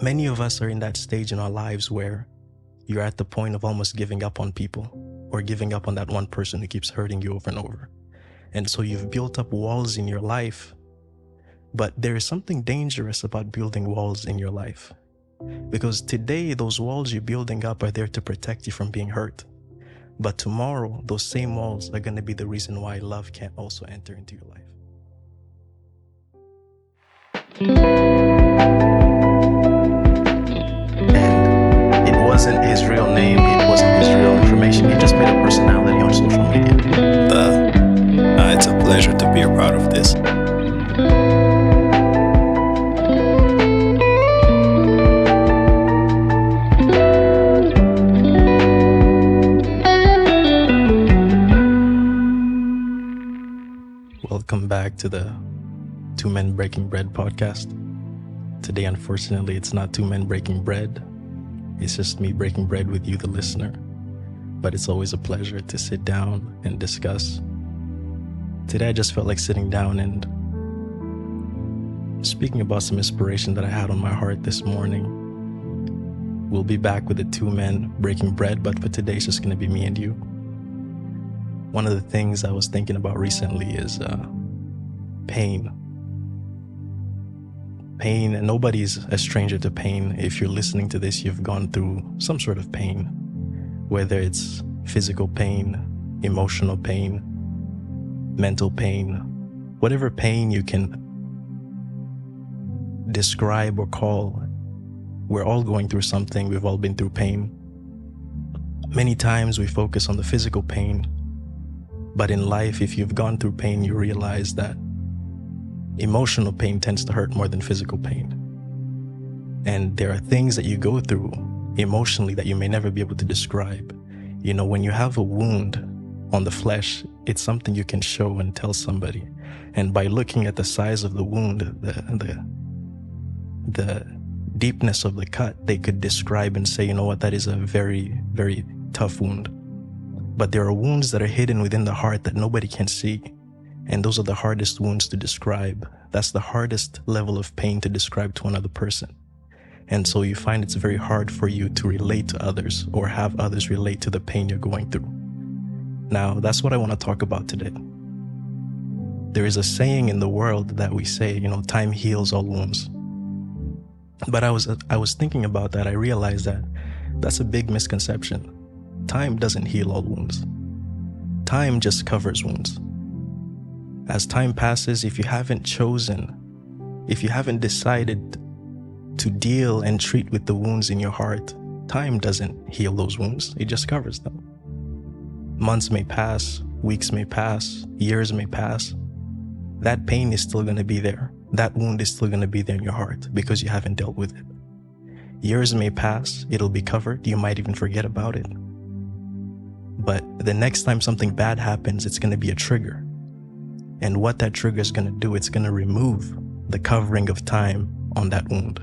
Many of us are in that stage in our lives where you're at the point of almost giving up on people or giving up on that one person who keeps hurting you over and over. And so you've built up walls in your life, but there is something dangerous about building walls in your life. Because today, those walls you're building up are there to protect you from being hurt. But tomorrow, those same walls are going to be the reason why love can't also enter into your life. And it wasn't his real name, it wasn't his real information. He just made a personality on social media. It's a pleasure to be a part of this. Welcome back to the Two Men Breaking Bread podcast. Today, unfortunately, it's not two men breaking bread. It's just me breaking bread with you, the listener. But it's always a pleasure to sit down and discuss. Today, I just felt like sitting down and speaking about some inspiration that I had on my heart this morning. We'll be back with the two men breaking bread, but for today, it's just going to be me and you. One of the things I was thinking about recently is pain. Pain, and nobody's a stranger to pain. If you're listening to this, you've gone through some sort of pain, whether it's physical pain, emotional pain, mental pain, whatever pain you can describe or call. We're all going through something. We've all been through pain. Many times we focus on the physical pain, but in life, if you've gone through pain, you realize that emotional pain tends to hurt more than physical pain. And there are things that you go through emotionally that you may never be able to describe. You know, when you have a wound on the flesh, it's something you can show and tell somebody. And by looking at the size of the wound, the deepness of the cut, they could describe and say, you know what, that is a very, very tough wound. But there are wounds that are hidden within the heart that nobody can see. And those are the hardest wounds to describe. That's the hardest level of pain to describe to another person. And so you find it's very hard for you to relate to others or have others relate to the pain you're going through. Now, that's what I want to talk about today. There is a saying in the world that we say, you know, time heals all wounds. But I was thinking about that. I realized that that's a big misconception. Time doesn't heal all wounds. Time just covers wounds. As time passes, if you haven't decided to deal and treat with the wounds in your heart, time doesn't heal those wounds. It just covers them. Months may pass, weeks may pass, years may pass. That pain is still going to be there. That wound is still going to be there in your heart because you haven't dealt with it. Years may pass, it'll be covered. You might even forget about it. But the next time something bad happens, it's going to be a trigger. And what that trigger is going to do, it's going to remove the covering of time on that wound.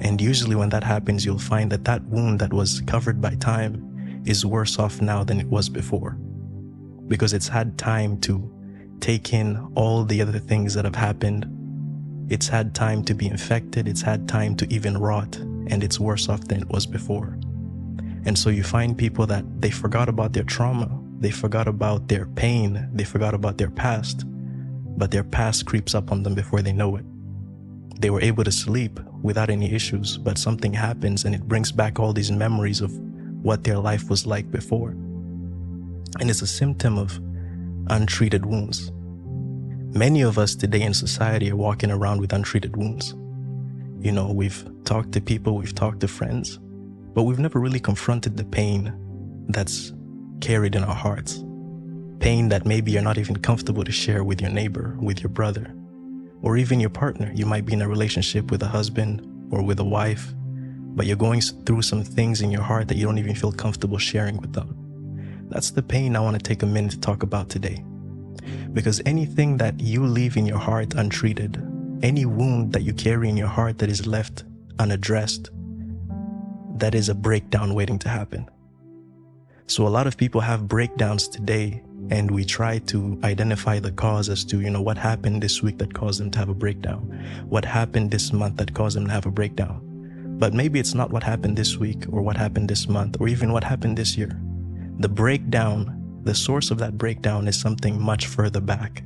And usually when that happens, you'll find that that wound that was covered by time is worse off now than it was before. Because it's had time to take in all the other things that have happened. It's had time to be infected. It's had time to even rot. And it's worse off than it was before. And so you find people that they forgot about their trauma. They forgot about their pain. They forgot about their past. But their past creeps up on them before they know it. They were able to sleep without any issues, but something happens and it brings back all these memories of what their life was like before. And it's a symptom of untreated wounds. Many of us today in society are walking around with untreated wounds. You know, we've talked to people, we've talked to friends, but we've never really confronted the pain that's carried in our hearts. Pain that maybe you're not even comfortable to share with your neighbor, with your brother, or even your partner. You might be in a relationship with a husband or with a wife, but you're going through some things in your heart that you don't even feel comfortable sharing with them. That's the pain I want to take a minute to talk about today. Because anything that you leave in your heart untreated, any wound that you carry in your heart that is left unaddressed, that is a breakdown waiting to happen. So a lot of people have breakdowns today, and we try to identify the cause as to, what happened this week that caused them to have a breakdown. What happened this month that caused them to have a breakdown. But maybe it's not what happened this week or what happened this month or even what happened this year. The breakdown, the source of that breakdown is something much further back,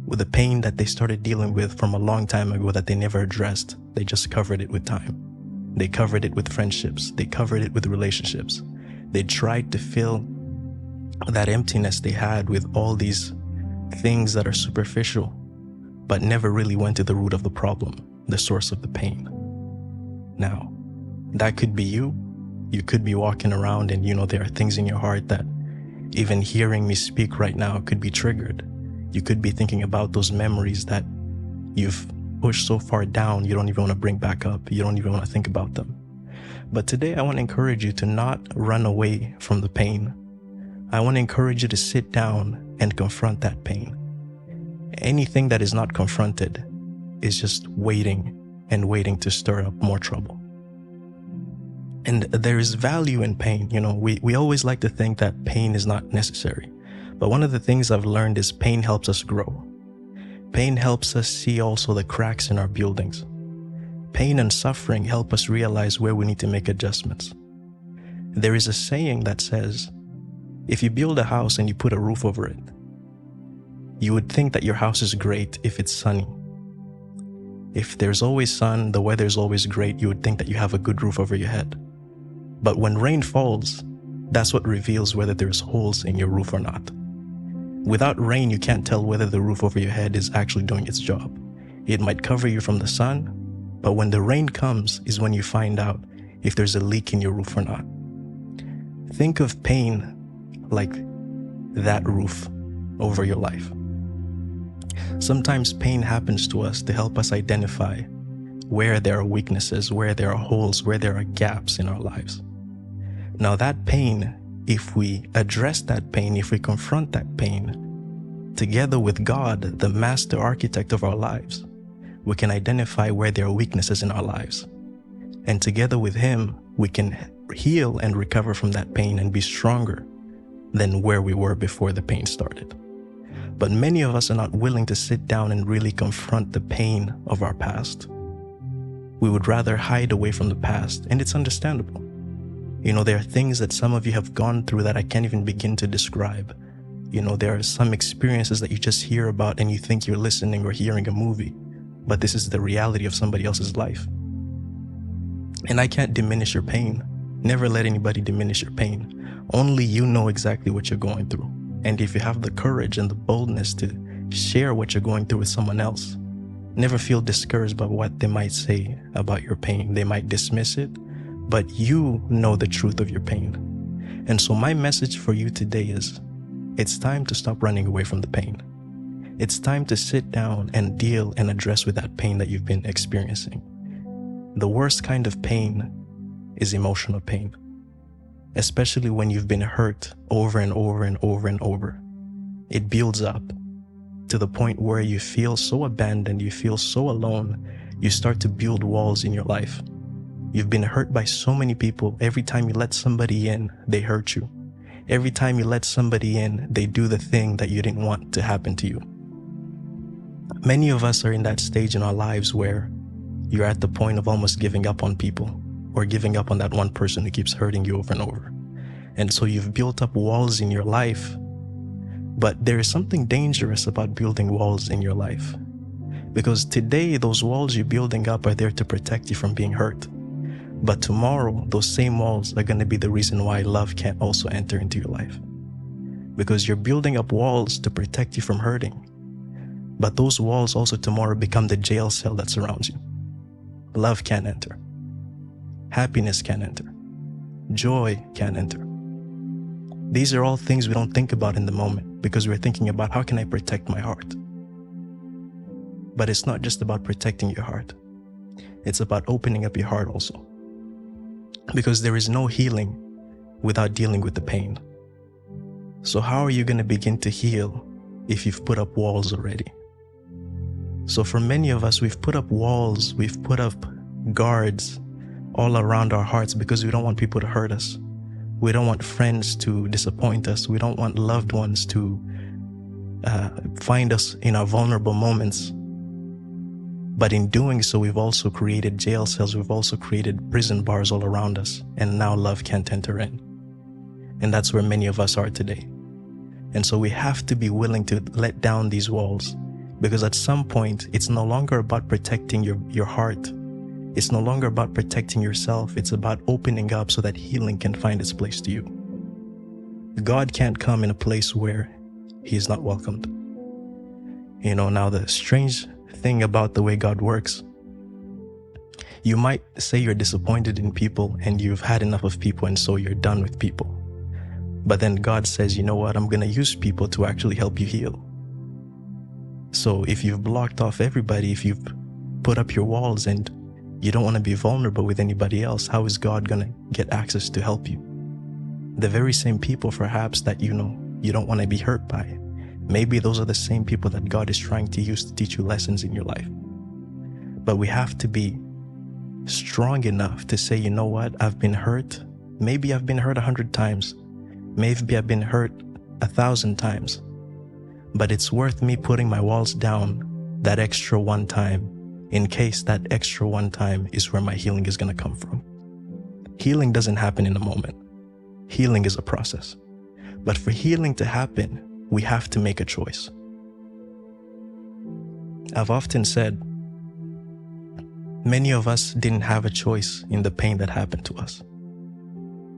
with the pain that they started dealing with from a long time ago that they never addressed. They just covered it with time. They covered it with friendships. They covered it with relationships. They tried to fill that emptiness they had with all these things that are superficial, but never really went to the root of the problem, the source of the pain. Now, that could be you. You could be walking around and there are things in your heart that even hearing me speak right now could be triggered. You could be thinking about those memories that you've pushed so far down you don't even want to bring back up. You don't even want to think about them. But today I want to encourage you to not run away from the pain. I want to encourage you to sit down and confront that pain. Anything that is not confronted is just waiting and waiting to stir up more trouble. And there is value in pain. We always like to think that pain is not necessary. But one of the things I've learned is pain helps us grow. Pain helps us see also the cracks in our buildings. Pain and suffering help us realize where we need to make adjustments. There is a saying that says, if you build a house and you put a roof over it, you would think that your house is great if it's sunny. If there's always sun, the weather is always great, you would think that you have a good roof over your head. But when rain falls, that's what reveals whether there's holes in your roof or not. Without rain, you can't tell whether the roof over your head is actually doing its job. It might cover you from the sun, but when the rain comes is when you find out if there's a leak in your roof or not. Think of pain like that roof over your life. Sometimes pain happens to us to help us identify where there are weaknesses, where there are holes, where there are gaps in our lives. Now that pain, if we address that pain, if we confront that pain, together with God, the master architect of our lives, we can identify where there are weaknesses in our lives. And together with Him, we can heal and recover from that pain and be stronger than where we were before the pain started. But many of us are not willing to sit down and really confront the pain of our past. We would rather hide away from the past, and it's understandable. There are things that some of you have gone through that I can't even begin to describe. There are some experiences that you just hear about and you think you're listening or hearing a movie, but this is the reality of somebody else's life. And I can't diminish your pain. Never let anybody diminish your pain. Only you know exactly what you're going through. And if you have the courage and the boldness to share what you're going through with someone else, never feel discouraged by what they might say about your pain. They might dismiss it, but you know the truth of your pain. And so my message for you today is, it's time to stop running away from the pain. It's time to sit down and deal and address with that pain that you've been experiencing. The worst kind of pain is emotional pain, especially when you've been hurt over and over and over and over. It builds up to the point where you feel so abandoned, you feel so alone, you start to build walls in your life. You've been hurt by so many people. Every time you let somebody in, they hurt you. Every time you let somebody in, they do the thing that you didn't want to happen to you. Many of us are in that stage in our lives where you're at the point of almost giving up on people, or giving up on that one person who keeps hurting you over and over. And so you've built up walls in your life, but there is something dangerous about building walls in your life. Because today, those walls you're building up are there to protect you from being hurt. But tomorrow, those same walls are going to be the reason why love can't also enter into your life. Because you're building up walls to protect you from hurting. But those walls also tomorrow become the jail cell that surrounds you. Love can't enter. Happiness can't enter. Joy can't enter. These are all things we don't think about in the moment because we're thinking about how can I protect my heart. But it's not just about protecting your heart. It's about opening up your heart also. Because there is no healing without dealing with the pain. So how are you going to begin to heal if you've put up walls already? So for many of us, we've put up walls, we've put up guards all around our hearts because we don't want people to hurt us. We don't want friends to disappoint us. We don't want loved ones to find us in our vulnerable moments. But in doing so, we've also created jail cells, we've also created prison bars all around us, and now love can't enter in. And that's where many of us are today. And so we have to be willing to let down these walls, because at some point, it's no longer about protecting your heart. It's no longer about protecting yourself. It's about opening up so that healing can find its place to you. God can't come in a place where he is not welcomed. Now the strange thing about the way God works, you might say you're disappointed in people and you've had enough of people, and so you're done with people. But then God says, you know what, I'm going to use people to actually help you heal. So if you've blocked off everybody, if you've put up your walls and you don't want to be vulnerable with anybody else, how is God going to get access to help you? The very same people perhaps that you don't want to be hurt by, maybe those are the same people that God is trying to use to teach you lessons in your life. But we have to be strong enough to say, you know what, I've been hurt. Maybe I've been hurt 100 times. Maybe I've been hurt 1,000 times. But it's worth me putting my walls down that extra one time, in case that extra one time is where my healing is going to come from. Healing doesn't happen in a moment. Healing is a process. But for healing to happen, we have to make a choice. I've often said, many of us didn't have a choice in the pain that happened to us.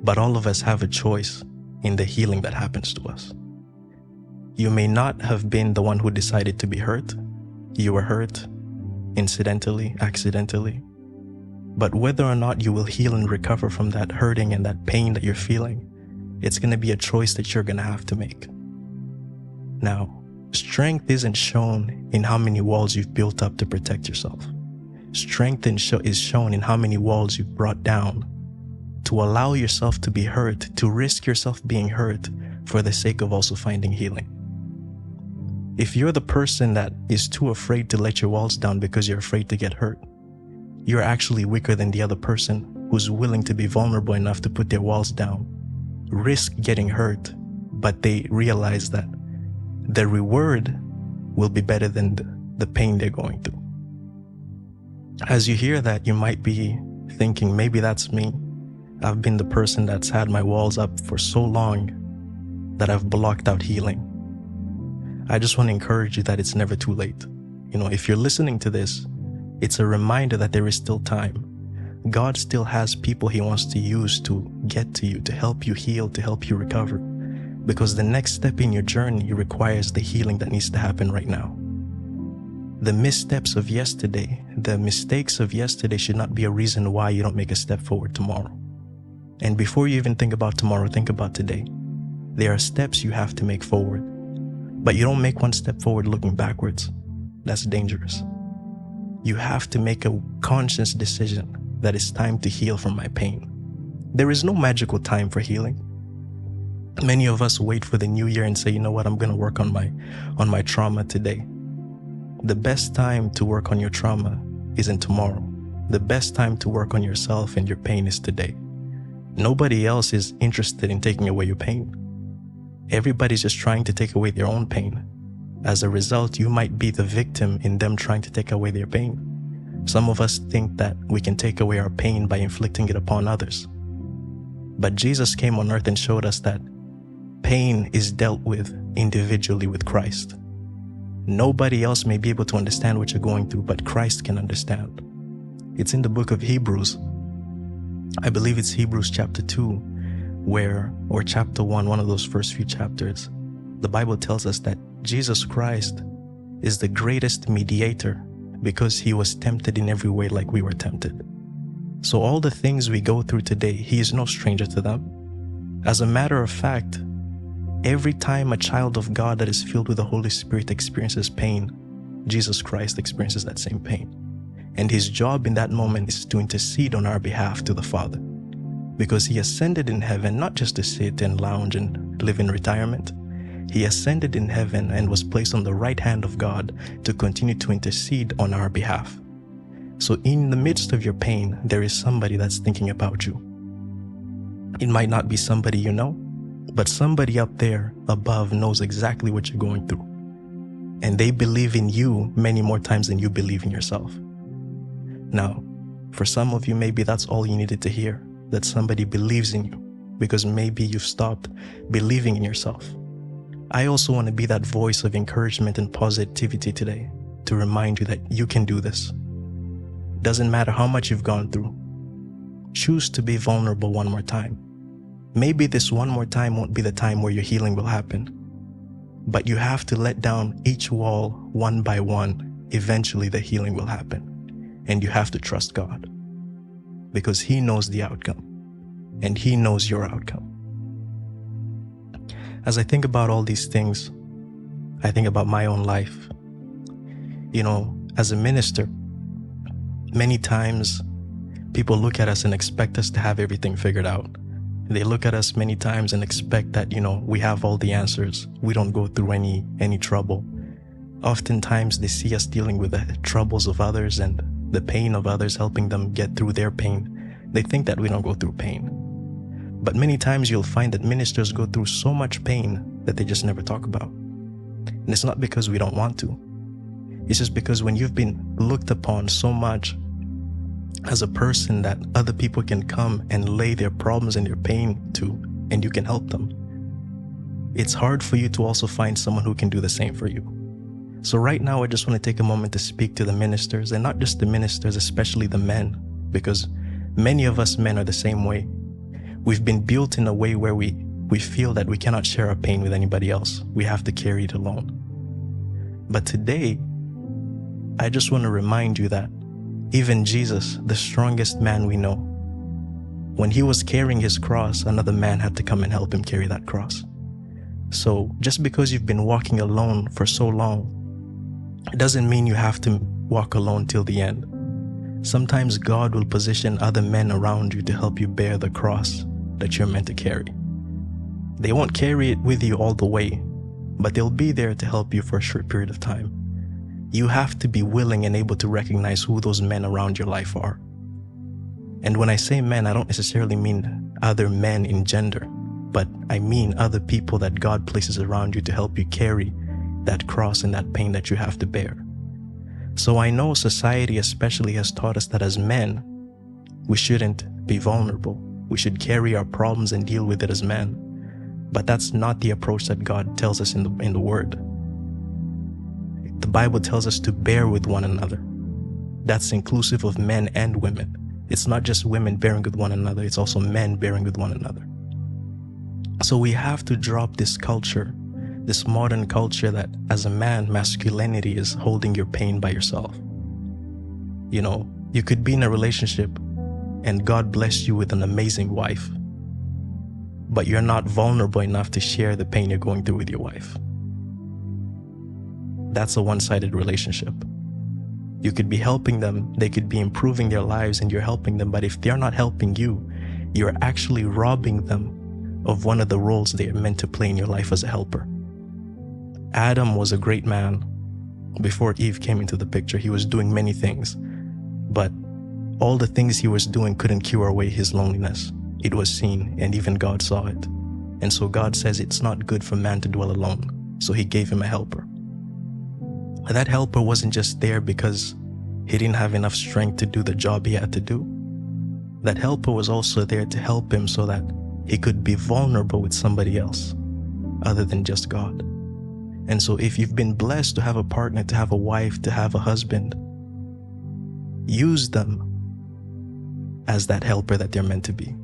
But all of us have a choice in the healing that happens to us. You may not have been the one who decided to be hurt. You were hurt incidentally, accidentally. But whether or not you will heal and recover from that hurting and that pain that you're feeling, it's going to be a choice that you're going to have to make. Now, strength isn't shown in how many walls you've built up to protect yourself. Strength is shown in how many walls you've brought down to allow yourself to be hurt, to risk yourself being hurt for the sake of also finding healing. If you're the person that is too afraid to let your walls down because you're afraid to get hurt, you're actually weaker than the other person who's willing to be vulnerable enough to put their walls down, risk getting hurt, but they realize that the reward will be better than the pain they're going through. As you hear that, you might be thinking, maybe that's me. I've been the person that's had my walls up for so long that I've blocked out healing. I just want to encourage you that it's never too late. If you're listening to this, it's a reminder that there is still time. God still has people he wants to use to get to you, to help you heal, to help you recover. Because the next step in your journey requires the healing that needs to happen right now. The missteps of yesterday, the mistakes of yesterday should not be a reason why you don't make a step forward tomorrow. And before you even think about tomorrow, think about today. There are steps you have to make forward. But you don't make one step forward looking backwards. That's dangerous. You have to make a conscious decision that it's time to heal from my pain. There is no magical time for healing. Many of us wait for the new year and say, you know what, I'm going to work on my trauma today. The best time to work on your trauma isn't tomorrow. The best time to work on yourself and your pain is today. Nobody else is interested in taking away your pain. Everybody's just trying to take away their own pain. As a result, you might be the victim in them trying to take away their pain. Some of us think that we can take away our pain by inflicting it upon others. But Jesus came on earth and showed us that pain is dealt with individually with Christ. Nobody else may be able to understand what you're going through, but Christ can understand. It's in the book of Hebrews. I believe it's Hebrews chapter 2, or chapter 1, one of those first few chapters. The Bible tells us that Jesus Christ is the greatest mediator because he was tempted in every way like we were tempted. So all the things we go through today, he is no stranger to them. As a matter of fact, every time a child of God that is filled with the Holy Spirit experiences pain, Jesus Christ experiences that same pain. And his job in that moment is to intercede on our behalf to the Father. Because he ascended in heaven not just to sit and lounge and live in retirement. He ascended in heaven and was placed on the right hand of God to continue to intercede on our behalf. So in the midst of your pain, there is somebody that's thinking about you. It might not be somebody you know, but somebody up there above knows exactly what you're going through. And they believe in you many more times than you believe in yourself. Now, for some of you, maybe that's all you needed to hear, that somebody believes in you, because maybe you've stopped believing in yourself. I also want to be that voice of encouragement and positivity today, to remind you that you can do this. Doesn't matter how much you've gone through. Choose to be vulnerable one more time. Maybe this one more time won't be the time where your healing will happen, but you have to let down each wall one by one. Eventually the healing will happen, and you have to trust God, because He knows the outcome, and He knows your outcome. As I think about all these things, I think about my own life. As a minister, many times people look at us and expect us to have everything figured out. They look at us many times and expect that, we have all the answers. We don't go through any trouble. Oftentimes they see us dealing with the troubles of others and the pain of others, helping them get through their pain. They think that we don't go through pain. But many times you'll find that ministers go through so much pain that they just never talk about. And it's not because we don't want to. It's just because when you've been looked upon so much as a person that other people can come and lay their problems and their pain to, and you can help them, it's hard for you to also find someone who can do the same for you. So right now, I just want to take a moment to speak to the ministers, and not just the ministers, especially the men, because many of us men are the same way. We've been built in a way where we feel that we cannot share our pain with anybody else. We have to carry it alone. But today, I just want to remind you that even Jesus, the strongest man we know, when he was carrying his cross, another man had to come and help him carry that cross. So just because you've been walking alone for so long, it doesn't mean you have to walk alone till the end. Sometimes God will position other men around you to help you bear the cross that you're meant to carry. They won't carry it with you all the way, but they'll be there to help you for a short period of time. You have to be willing and able to recognize who those men around your life are. And when I say men, I don't necessarily mean other men in gender, but I mean other people that God places around you to help you carry that cross and that pain that you have to bear. So I know society especially has taught us that as men, we shouldn't be vulnerable. We should carry our problems and deal with it as men. But that's not the approach that God tells us in the Word. The Bible tells us to bear with one another. That's inclusive of men and women. It's not just women bearing with one another, it's also men bearing with one another. So we have to drop this culture, this modern culture that as a man, masculinity is holding your pain by yourself. You could be in a relationship and God bless you with an amazing wife, but you're not vulnerable enough to share the pain you're going through with your wife. That's a one-sided relationship. You could be helping them, they could be improving their lives and you're helping them, but if they're not helping you, you're actually robbing them of one of the roles they are meant to play in your life as a helper. Adam was a great man. Before Eve came into the picture, he was doing many things, but all the things he was doing couldn't cure away his loneliness. It was seen, and even God saw it. And so God says it's not good for man to dwell alone, so he gave him a helper. That helper wasn't just there because he didn't have enough strength to do the job he had to do. That helper was also there to help him so that he could be vulnerable with somebody else other than just God. And so if you've been blessed to have a partner, to have a wife, to have a husband, use them as that helper that they're meant to be.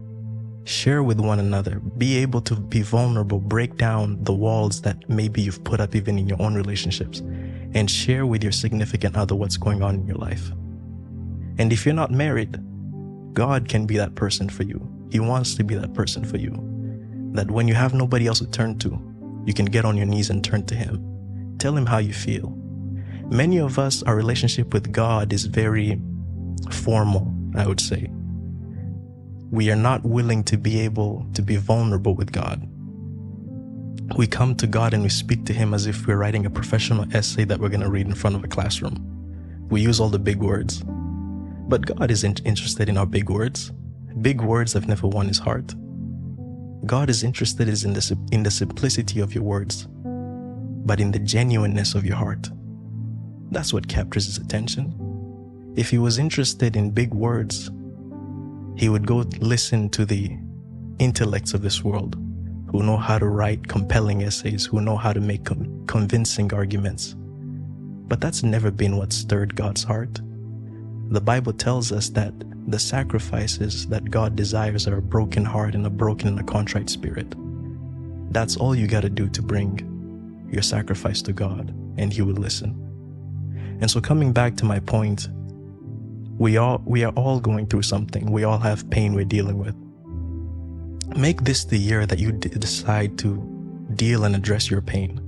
Share with one another. Be able to be vulnerable. Break down the walls that maybe you've put up even in your own relationships, and share with your significant other what's going on in your life. And if you're not married, God can be that person for you. He wants to be that person for you. That when you have nobody else to turn to, you can get on your knees and turn to Him. Tell Him how you feel. Many of us, our relationship with God is very formal, I would say. We are not willing to be able to be vulnerable with God. We come to God and we speak to Him as if we're writing a professional essay that we're going to read in front of a classroom. We use all the big words. But God isn't interested in our big words. Big words have never won His heart. God is interested in the simplicity of your words, but in the genuineness of your heart. That's what captures His attention. If he was interested in big words, he would go listen to the intellects of this world who know how to write compelling essays, who know how to make convincing arguments. But that's never been what stirred God's heart. The Bible tells us that the sacrifices that God desires are a broken heart and a broken and a contrite spirit. That's all you got to do to bring your sacrifice to God, and he will listen. And so coming back to my point, we are all going through something. We all have pain we're dealing with. Make this the year that you decide to deal and address your pain.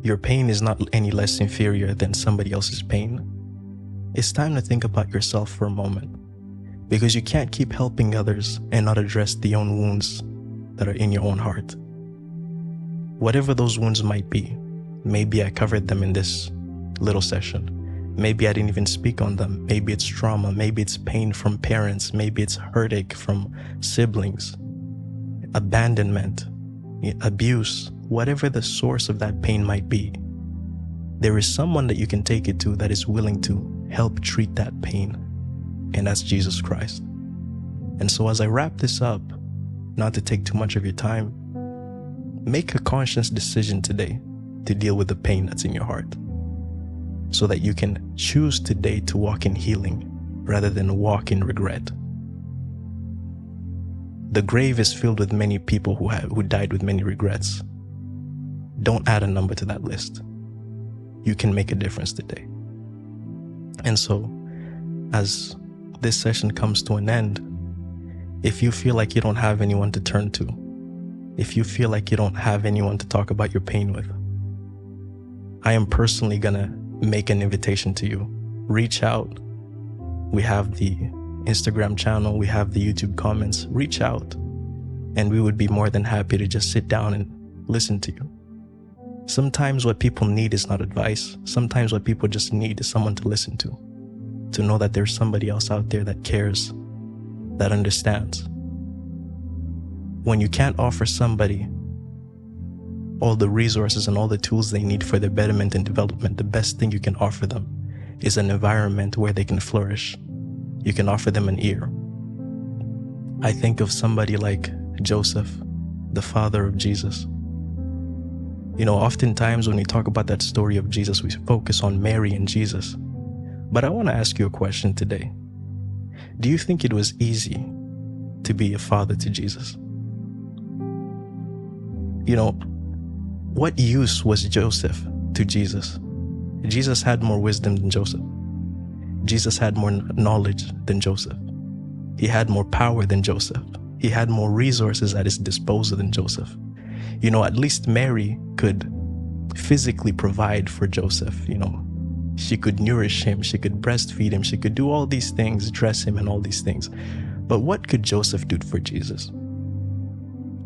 Your pain is not any less inferior than somebody else's pain. It's time to think about yourself for a moment, because you can't keep helping others and not address the own wounds that are in your own heart. Whatever those wounds might be, maybe I covered them in this little session. Maybe I didn't even speak on them. Maybe it's trauma. Maybe it's pain from parents. Maybe it's heartache from siblings, abandonment, abuse, whatever the source of that pain might be. There is someone that you can take it to that is willing to help treat that pain, and that's Jesus Christ. And so as I wrap this up, not to take too much of your time, make a conscious decision today to deal with the pain that's in your heart, so that you can choose today to walk in healing rather than walk in regret. The grave is filled with many people who died with many regrets. Don't add a number to that list. You can make a difference today. And so, as this session comes to an end, if you feel like you don't have anyone to turn to, if you feel like you don't have anyone to talk about your pain with, I am personally gonna make an invitation to you. Reach out. We have the Instagram channel, we have the YouTube comments. Reach out, and we would be more than happy to just sit down and listen to you. Sometimes what people need is not advice. Sometimes what people just need is someone to listen to know that there's somebody else out there that cares, that understands. When you can't offer somebody all the resources and all the tools they need for their betterment and development, the best thing you can offer them is an environment where they can flourish. You can offer them an ear. I think of somebody like Joseph, the father of Jesus. You know, oftentimes when we talk about that story of Jesus, we focus on Mary and Jesus. But I want to ask you a question today. Do you think it was easy to be a father to Jesus? You know, what use was Joseph to Jesus? Jesus had more wisdom than Joseph. Jesus had more knowledge than Joseph. He had more power than Joseph. He had more resources at his disposal than Joseph. You know, at least Mary could physically provide for Joseph. You know, she could nourish him, she could breastfeed him, she could do all these things, dress him and all these things. But what could Joseph do for Jesus?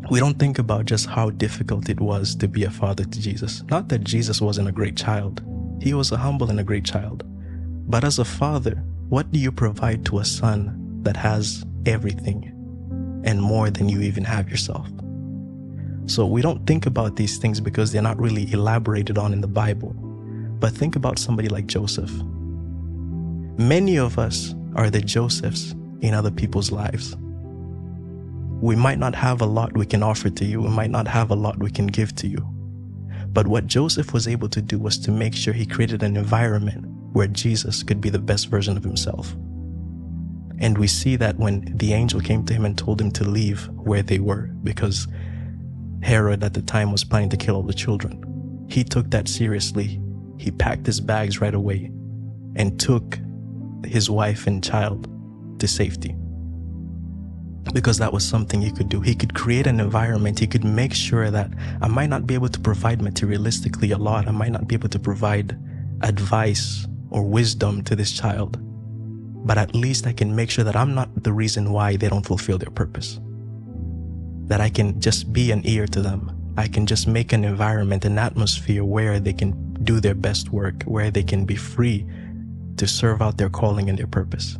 We don't think about just how difficult it was to be a father to Jesus. Not that Jesus wasn't a great child. He was a humble and a great child. But as a father, what do you provide to a son that has everything and more than you even have yourself? So we don't think about these things because they're not really elaborated on in the Bible. But think about somebody like Joseph. Many of us are the Josephs in other people's lives. We might not have a lot we can offer to you. We might not have a lot we can give to you. But what Joseph was able to do was to make sure he created an environment where Jesus could be the best version of himself. And we see that when the angel came to him and told him to leave where they were, because Herod at the time was planning to kill all the children, he took that seriously. He packed his bags right away and took his wife and child to safety, because that was something he could do. He could create an environment. He could make sure that I might not be able to provide materialistically a lot. I might not be able to provide advice or wisdom to this child, but at least I can make sure that I'm not the reason why they don't fulfill their purpose. That I can just be an ear to them. I can just make an environment, an atmosphere where they can do their best work, where they can be free to serve out their calling and their purpose.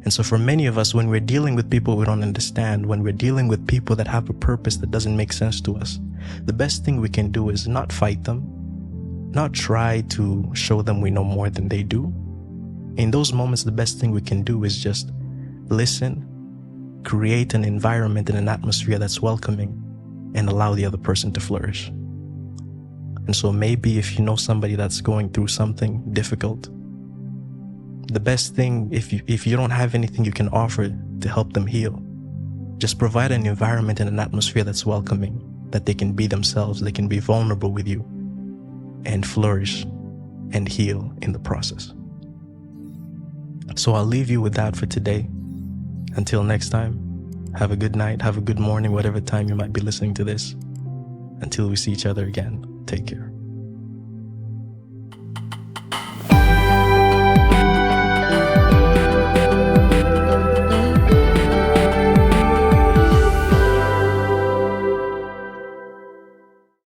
And so for many of us, when we're dealing with people we don't understand, when we're dealing with people that have a purpose that doesn't make sense to us, the best thing we can do is not fight them, not try to show them we know more than they do, In those moments, the best thing we can do is just listen, create an environment and an atmosphere that's welcoming, and allow the other person to flourish. And so maybe if you know somebody that's going through something difficult, the best thing, if you don't have anything you can offer to help them heal, just provide an environment and an atmosphere that's welcoming, that they can be themselves, they can be vulnerable with you, and flourish and heal in the process. So I'll leave you with that for today. Until next time, have a good night, have a good morning, whatever time you might be listening to this. Until we see each other again, take care.